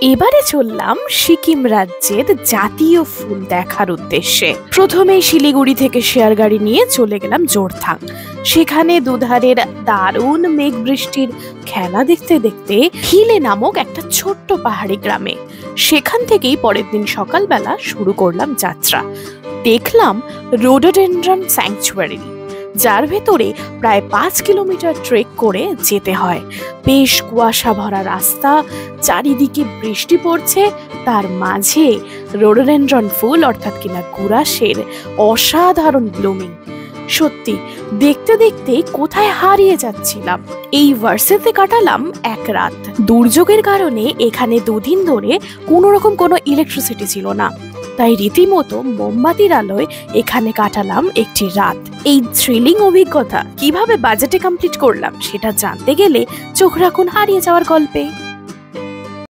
এবারে চললাম সিকিম রাজ্যের জাতীয় ফুল দেখার উদ্দেশ্যে। প্রথমেই শিলিগুড়ি থেকে শেয়ার গাড়ি নিয়ে চলে গেলাম জোরথাং। সেখানে দুধারের দারুণ মেঘ বৃষ্টির খেলা দেখতে দেখতে হিলে নামক একটা ছোট্ট পাহাড়ি গ্রামে। সেখান থেকেই পরের দিন সকালবেলা শুরু করলাম যাত্রা। দেখলাম রোডোডেনড্রন স্যাংচুয়ারি, যার ভেতরে প্রায় 5 কিলোমিটার ট্রেক করে যেতে হয়। বেশ কুয়াশা ভরা রাস্তা, চারিদিকে বৃষ্টি পড়ছে, তার মাঝে রোডোডেনড্রন ফুল অর্থাৎ কিনা গুরাসের অসাধারণ ব্লুমিং। সত্যি দেখতে দেখতে কোথায় হারিয়ে যাচ্ছিলাম। এই ভার্সেতে কাটালাম এক রাত। দুর্যোগের কারণে এখানে 2 দিন ধরে কোনো ইলেকট্রিসিটি ছিল না, তাই রীতিমতো মোমবাতির আলোয় এখানে কাটালাম একটি রাত। এই থ্রিলিং অভিজ্ঞতা কিভাবে বাজেটে কমপ্লিট করলাম সেটা জানতে গেলে চোখ রাখুন হারিয়ে যাওয়ার গল্পে।